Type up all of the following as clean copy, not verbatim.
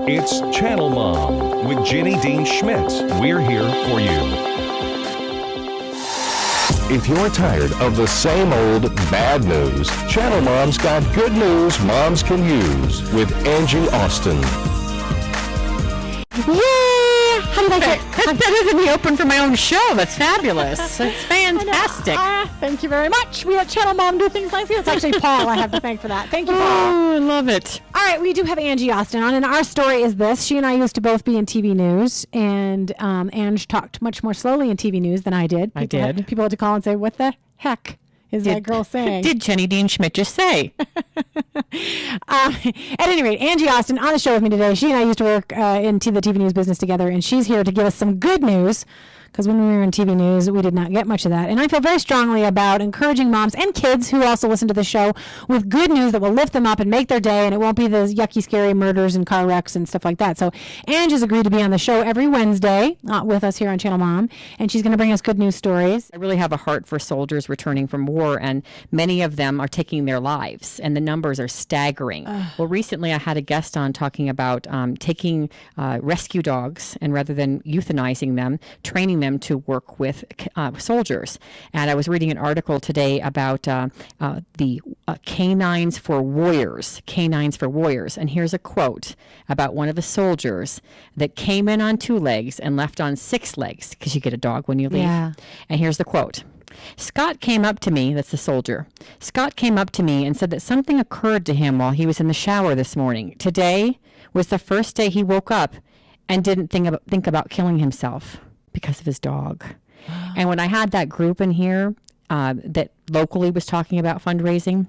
It's Channel Mom with Jenny Dean Schmidt. We're here for you. If you're tired of the same old bad news, Channel Mom's got good news moms can use with Angie Austin. Yay! How did I get? That's better than the open for my own show. That's fabulous. It's fantastic. Thank you very much. We at Channel Mom do things like this. It's actually Paul I have to thank for that. Thank you, Paul. Oh, I love it. All right, we do have Angie Austin on, and our story is this. She and I used to both be in TV news, and Ange talked much more slowly in TV news than I did. People had to call and say, what the heck is that girl saying? Did Jenny Dean Schmidt just say? At any rate, Angie Austin on the show with me today. She and I used to work in the TV news business together, and she's here to give us some good news. Because when we were in TV news, we did not get much of that. And I feel very strongly about encouraging moms and kids who also listen to the show with good news that will lift them up and make their day. And it won't be the yucky, scary murders and car wrecks and stuff like that. So Ange has agreed to be on the show every Wednesday with us here on Channel Mom. And she's going to bring us good news stories. I really have a heart for soldiers returning from war, and many of them are taking their lives, and the numbers are staggering. Well, recently I had a guest on talking about taking rescue dogs, and rather than euthanizing them, training them to work with soldiers. And I was reading an article today about the canines for warriors. And here's a quote about one of the soldiers that came in on 2 legs and left on 6 legs, because you get a dog when you leave. Yeah. And here's the quote. Scott came up to me, that's the soldier. Scott came up to me and said that something occurred to him while he was in the shower this morning. Today was the first day he woke up and didn't think about killing himself because of his dog. And when I had that group in here that locally was talking about fundraising,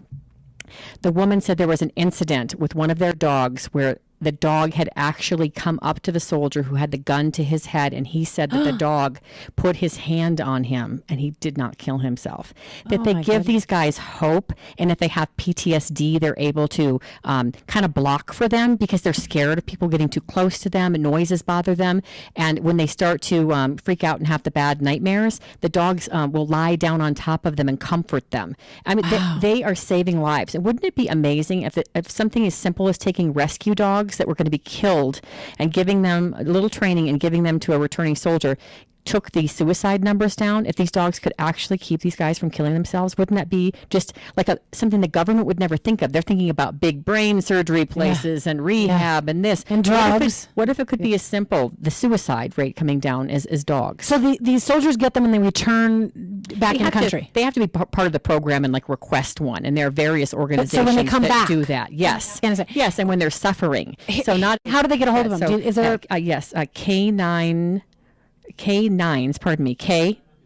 the woman said there was an incident with one of their dogs where the dog had actually come up to the soldier who had the gun to his head, and he said that the dog put his hand on him and he did not kill himself. That they give these guys hope, and if they have PTSD, they're able to kind of block for them because they're scared of people getting too close to them and noises bother them. And when they start to freak out and have the bad nightmares, the dogs will lie down on top of them and comfort them. I mean, they are saving lives. And wouldn't it be amazing if something as simple as taking rescue dogs that were going to be killed and giving them a little training and giving them to a returning soldier took the suicide numbers down? If these dogs could actually keep these guys from killing themselves, wouldn't that be just like something the government would never think of? They're thinking about big brain surgery places and rehab and this. And drugs. What if it could be as simple, the suicide rate coming down as dogs? So these soldiers get them and they return back in the country. They have to be part of the program and like request one. And there are various organizations when they come that back, do that. Yes. Yes. And when they're suffering. So how do they get a hold of them? So, Is there K,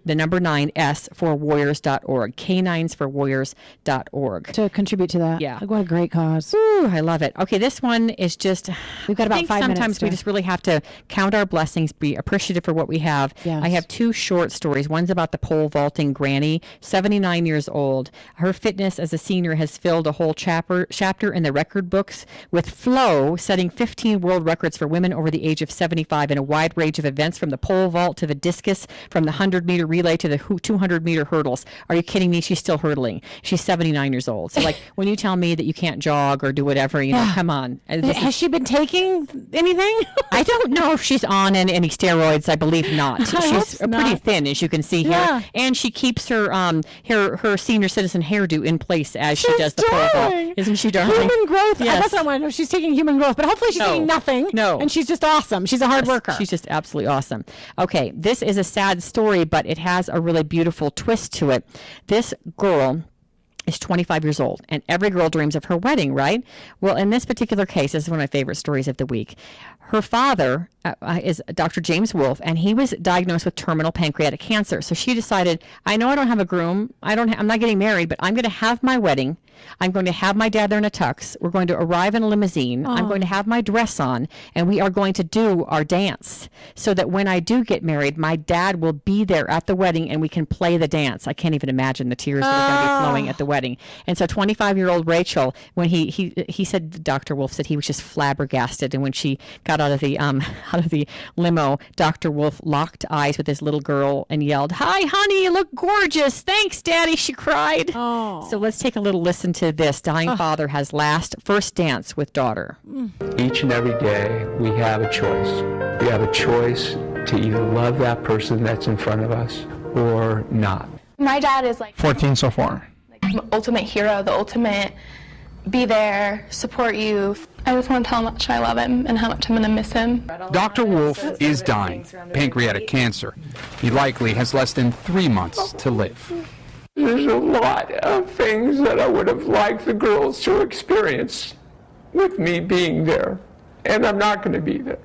the number 9, S for warriors.org, K9sforwarriors.org. To contribute to that. Yeah. What a great cause. Ooh, I love it. Okay, this one is just, we've got about 5 minutes. Sometimes we just really have to count our blessings, be appreciative for what we have. Yes. I have 2 short stories. One's about the pole vaulting granny, 79 years old. Her fitness as a senior has filled a whole chapter in the record books, with Flo setting 15 world records for women over the age of 75 in a wide range of events, from the pole vault to the discus, from the 100-meter relay to the 200-meter hurdles. Are you kidding me? She's still hurdling. She's 79 years old. So like when you tell me that you can't jog or do whatever, you know, come on. Has she been taking anything? I don't know if she's on any steroids. I believe not. She's pretty thin, as you can see here. And she keeps her her senior citizen hairdo in place as she does the pole vault. Isn't she darling? Human growth. Yes. That's what I want to know. She's taking human growth, but hopefully she's taking nothing. No. And she's just awesome. She's a hard worker. She's just absolutely awesome. Okay, this is a sad story, but it has a really beautiful twist to it. This girl is 25 years old, and every girl dreams of her wedding, right? Well, in this particular case, this is one of my favorite stories of the week. Her father is Dr. James Wolfe, and he was diagnosed with terminal pancreatic cancer. So she decided, I know I don't have a groom. I'm not getting married, but I'm going to have my wedding. I'm going to have my dad there in a tux. We're going to arrive in a limousine. I'm going to have my dress on, and we are going to do our dance so that when I do get married, my dad will be there at the wedding and we can play the dance. I can't even imagine the tears that are going to be flowing at the wedding. And so 25-year-old Rachel, when he said, Dr. Wolfe said he was just flabbergasted. And when she got out of the limo, Dr. Wolfe locked eyes with his little girl and yelled, "Hi, honey, you look gorgeous. Thanks, Daddy," she cried. Oh. So let's take a little listen listen to this. Dying father has first dance with daughter. Each and every day, we have a choice. We have a choice to either love that person that's in front of us or not. My dad is like 14 so far. the ultimate hero, the ultimate be there, support you. I just want to tell him how much I love him and how much I'm going to miss him. Dr. Wolf is dying, pancreatic cancer. He likely has less than 3 months to live. There's a lot of things that I would have liked the girls to experience with me being there, and I'm not going to be there.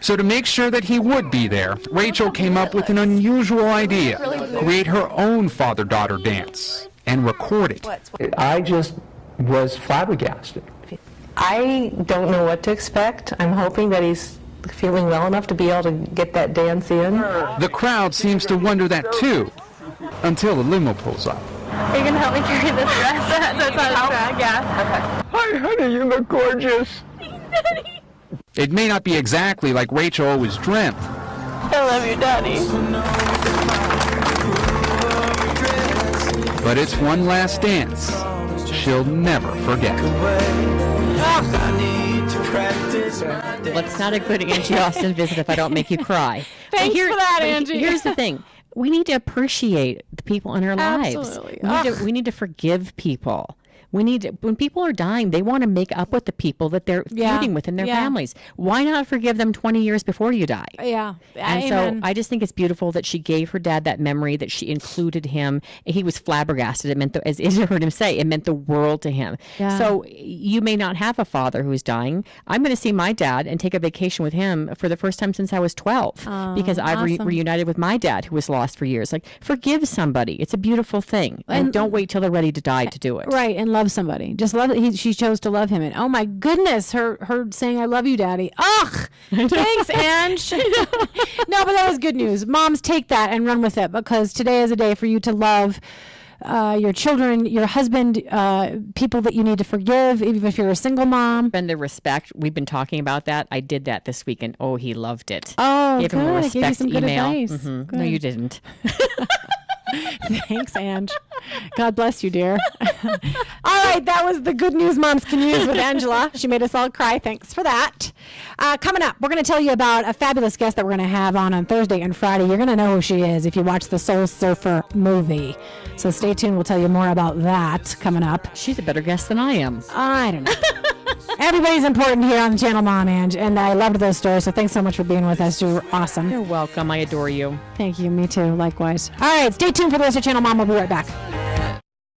So to make sure that he would be there, Rachel came up with an unusual idea: create her own father-daughter dance and record it. I just was flabbergasted. I don't know what to expect. I'm hoping that he's feeling well enough to be able to get that dance in. The crowd seems to wonder that too, until the limo pulls up. Are you going to help me carry this dress? So it's not a drag, yeah. Hi, honey, you look gorgeous. It may not be exactly like Rachel always dreamt, I love you, Daddy. but it's one last dance she'll never forget. Let's not a good Angie Austin visit if I don't make you cry. Thanks for that, but Angie. Here's the thing. We need to appreciate the people in our Absolutely. lives. We need to forgive people. When people are dying, they want to make up with the people that they're feuding with in their families. Why not forgive them 20 years before you die? Yeah. And Amen. so I just think it's beautiful that she gave her dad that memory, that she included him. He was flabbergasted. It meant, as you heard him say, it meant the world to him. Yeah. So you may not have a father who's dying. I'm going to see my dad and take a vacation with him for the first time since I was 12 because I've awesome. reunited with my dad who was lost for years. Like, forgive somebody. It's a beautiful thing. And don't wait till they're ready to die to do it. Right, and love somebody. Just love it. She chose to love him. And oh my goodness, her saying "I love you, Daddy." Ugh, thanks, Ange. No, but that was good news. Moms, take that and run with it, because today is a day for you to love your children, your husband, people that you need to forgive, even if you're a single mom. And the respect, we've been talking about that. I did that this week, and he loved it. Oh, Gave good. him a I respect gave you some good email. advice. Mhm. Good. No, you didn't. Thanks, Ange. God bless you, dear. All right, that was the Good News Moms Can Use with Angela. She made us all cry. Thanks for that. Coming up, we're going to tell you about a fabulous guest that we're going to have on Thursday and Friday. You're going to know who she is if you watch the Soul Surfer movie. So stay tuned. We'll tell you more about that coming up. She's a better guest than I am. I don't know. Everybody's important here on the Channel Mom, Ange, and I loved those stories, so thanks so much for being with us. You were awesome. You're welcome. I adore you. Thank you. Me too. Likewise. All right, stay tuned for the rest of Channel Mom. We'll be right back.